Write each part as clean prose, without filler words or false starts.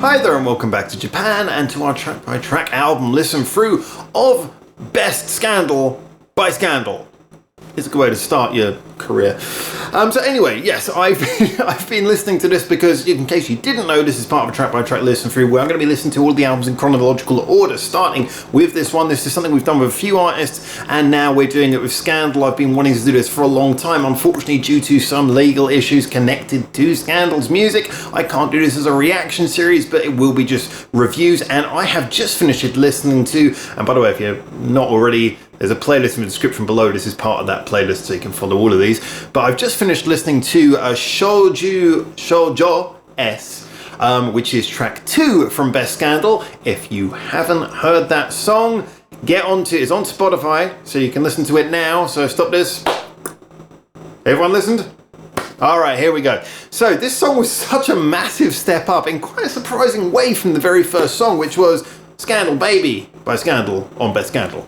Hi there and welcome back to Japan and to our track by track album listen through of Best Scandal by Scandal. It's a good way to start your career. So anyway, yes, I've been listening to this because, in case you didn't know, this is part of a track-by-track listen through where I'm going to be listening to all the albums in chronological order, starting with this one. This is something we've done with a few artists, and now we're doing it with Scandal. I've been wanting to do this for a long time. Unfortunately, due to some legal issues connected to Scandal's music, I can't do this as a reaction series, but it will be just reviews, and I have just finished listening to, and by the way, if you're not already, there's a playlist in the description below. This is part of that playlist, so you can follow all of these. But I've just finished listening to Shoujo S, which is track 2 from Best Scandal. If you haven't heard that song, get onto it. It's on Spotify, so you can listen to it now. So stop this. Everyone listened? All right, here we go. So this song was such a massive step up in quite a surprising way from the very first song, which was Scandal Baby by Scandal on Best Scandal.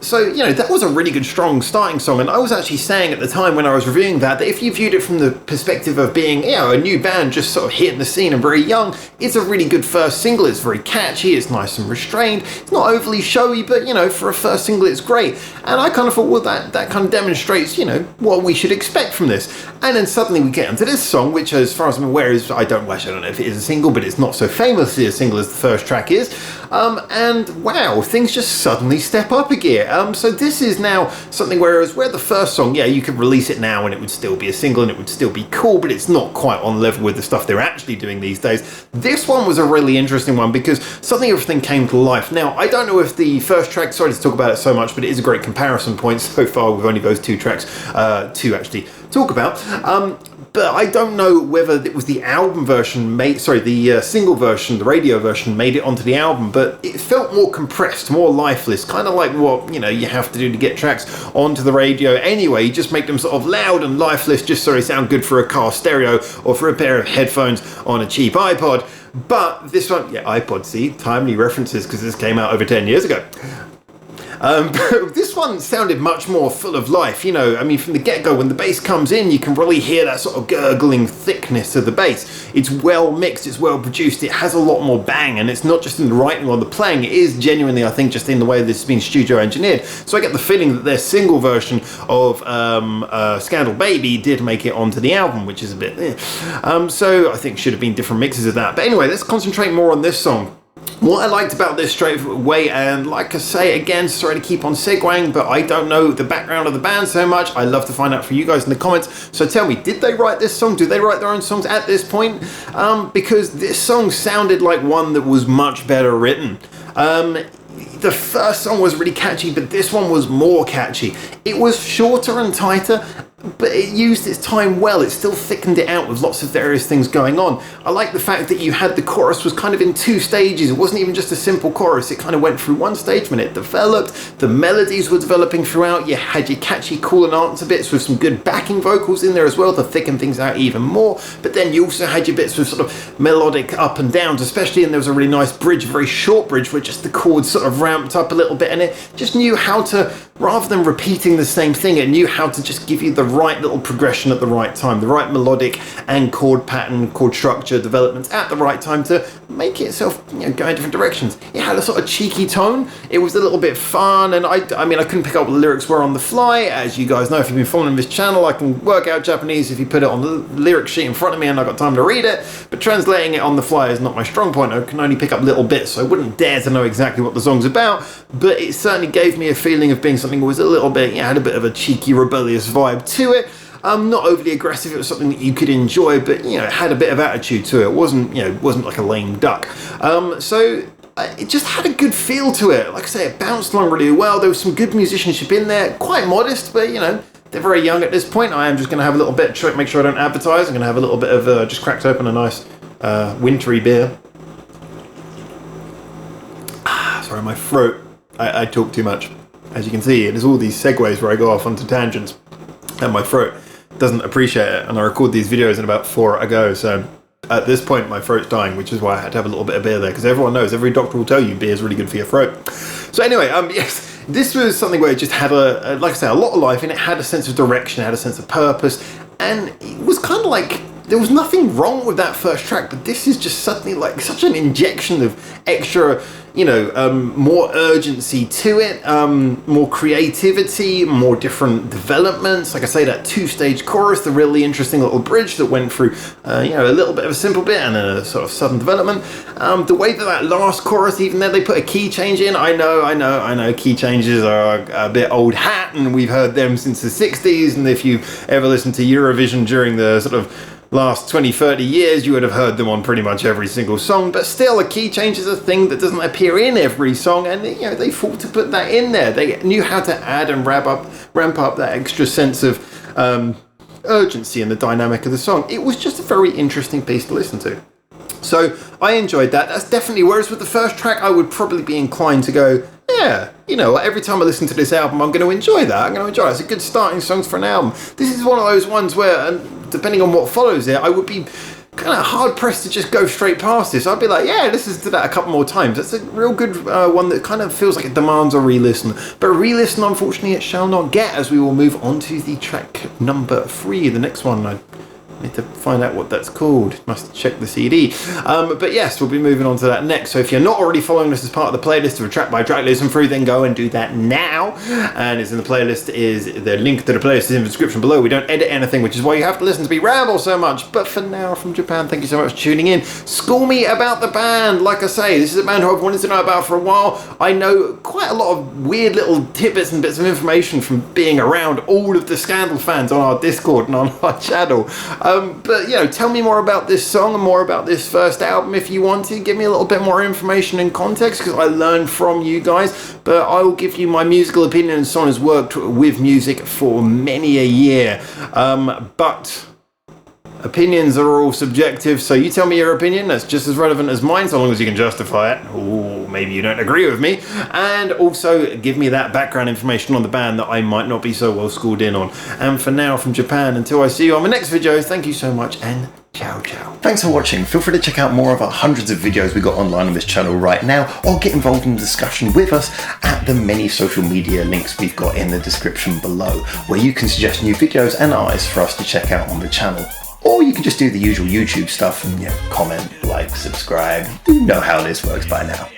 So, you know, that was a really good, strong starting song, and I was actually saying at the time when I was reviewing that if you viewed it from the perspective of being, you know, a new band just sort of hitting the scene and very young, it's a really good first single. It's very catchy, it's nice and restrained, it's not overly showy, but, you know, for a first single it's great. And I kind of thought, well, that kind of demonstrates, you know, what we should expect from this. And then suddenly we get into this song, which, as far as I'm aware, is, I don't know if it is a single, but it's not so famously a single as the first track is. And wow, things just suddenly step up a gear. So this is now something where the first song, yeah, you could release it now and it would still be a single and it would still be cool, but it's not quite on level with the stuff they're actually doing these days. This one was a really interesting one because suddenly everything came to life. Now, I don't know if the first track, sorry to talk about it so much, but it is a great comparison point so far with only those two tracks to actually talk about. But I don't know whether it was the album version the single version, the radio version made it onto the album, but it felt more compressed, more lifeless, kind of like what, you know, you have to do to get tracks onto the radio anyway. You just make them sort of loud and lifeless just so they sound good for a car stereo or for a pair of headphones on a cheap iPod. But this one, yeah, iPod, see, timely references because this came out over 10 years ago. But this one sounded much more full of life, you know. I mean, from the get-go, when the bass comes in, you can really hear that sort of gurgling thickness of the bass. It's well mixed, it's well produced, it has a lot more bang, and it's not just in the writing or the playing, it is genuinely, I think, just in the way this has been studio engineered. So I get the feeling that their single version of Scandal Baby did make it onto the album, which is a bit so I think should have been different mixes of that. But anyway, let's concentrate more on this song. What I liked about this straight away, and like I say again, sorry to keep on segueing, but I don't know the background of the band so much. I'd love to find out from you guys in the comments. So tell me, did they write this song? Do they write their own songs at this point? Because this song sounded like one that was much better written. The first song was really catchy, but this one was more catchy. It was shorter and tighter, but it used its time well. It still thickened it out with lots of various things going on. I like the fact that you had the chorus was kind of in 2 stages. It wasn't even just a simple chorus. It kind of went through one stage when it developed. The melodies were developing throughout. You had your catchy, cool and answer bits with some good backing vocals in there as well to thicken things out even more. But then you also had your bits with sort of melodic up and downs, especially, and there was a really nice bridge, a very short bridge where just the chords sort of ramped up a little bit, and it just knew how to, rather than repeating the same thing, it knew how to just give you the right little progression at the right time, the right melodic and chord pattern, chord structure developments at the right time to make it itself, you know, go in different directions. It had a sort of cheeky tone. It was a little bit fun, and I mean, I couldn't pick up what the lyrics were on the fly. As you guys know, if you've been following this channel, I can work out Japanese if you put it on the lyric sheet in front of me and I've got time to read it, but translating it on the fly is not my strong point. I can only pick up little bits, so I wouldn't dare to know exactly what the song's about, but it certainly gave me a feeling of being something that was a little bit, had a bit of a cheeky, rebellious vibe to it. Not overly aggressive. It was something that you could enjoy, but, you know, it had a bit of attitude to it. It wasn't, you know, it wasn't like a lame duck. So it just had a good feel to it. Like I say, it bounced along really well. There was some good musicianship in there. Quite modest, but, you know, they're very young at this point. I am just going to have a little bit, try to make sure I don't advertise. I'm going to have a little bit of just cracked open a nice wintry beer. Sorry, my throat. I talk too much. As you can see, there's all these segues where I go off onto tangents, and my throat doesn't appreciate it, and I record these videos in about 4 ago, so at this point my throat's dying, which is why I had to have a little bit of beer there, because everyone knows, every doctor will tell you beer is really good for your throat. So anyway, yes, this was something where it just had like I say, a lot of life, and it had a sense of direction, it had a sense of purpose, and it was kind of like there was nothing wrong with that first track, but this is just suddenly like such an injection of extra, more urgency to it, more creativity, more different developments. Like I say, that 2-stage chorus, the really interesting little bridge that went through, a little bit of a simple bit and a sort of sudden development. The way that last chorus, even there, they put a key change in. I know key changes are a bit old hat, and we've heard them since the 60s, and if you ever listened to Eurovision during the sort of last 20-30 years, you would have heard them on pretty much every single song, but still a key change is a thing that doesn't appear in every song, and they thought to put that in there. They knew how to add and ramp up that extra sense of urgency in the dynamic of the song. It was just a very interesting piece to listen to. So I enjoyed that. That's definitely, whereas with the first track I would probably be inclined to go, yeah, every time I listen to this album I'm going to enjoy that. It's a good starting song for an album. This is one of those ones where, depending on what follows it, I would be kind of hard pressed to just go straight past this. I'd be like, yeah, listen to that a couple more times. That's a real good one that kind of feels like it demands a re-listen. But a re-listen, unfortunately, it shall not get, as we will move on to the track number 3, the next one. I need to find out what that's called. Must check the CD. But yes, we'll be moving on to that next. So if you're not already following this as part of the playlist of a track by track listen through, then go and do that now. And it's in the playlist. The link to the playlist is in the description below. We don't edit anything, which is why you have to listen to me ramble so much. But for now, from Japan, thank you so much for tuning in. School me about the band. Like I say, this is a band who I've wanted to know about for a while. I know quite a lot of weird little tidbits and bits of information from being around all of the Scandal fans on our Discord and on our channel. But tell me more about this song and more about this first album if you want to. Give me a little bit more information and context, because I learned from you guys. But I will give you my musical opinion, as someone who's worked with music for many a year. But opinions are all subjective, so you tell me your opinion. That's just as relevant as mine, so long as you can justify it. Or maybe you don't agree with me. And also give me that background information on the band that I might not be so well schooled in on. And for now, from Japan, until I see you on my next video, thank you so much, and ciao ciao. Thanks for watching. Feel free to check out more of our hundreds of videos we got online on this channel right now, or get involved in the discussion with us at the many social media links we've got in the description below, where you can suggest new videos and artists for us to check out on the channel. Or you can just do the usual YouTube stuff and comment, like, subscribe. You know how this works by now.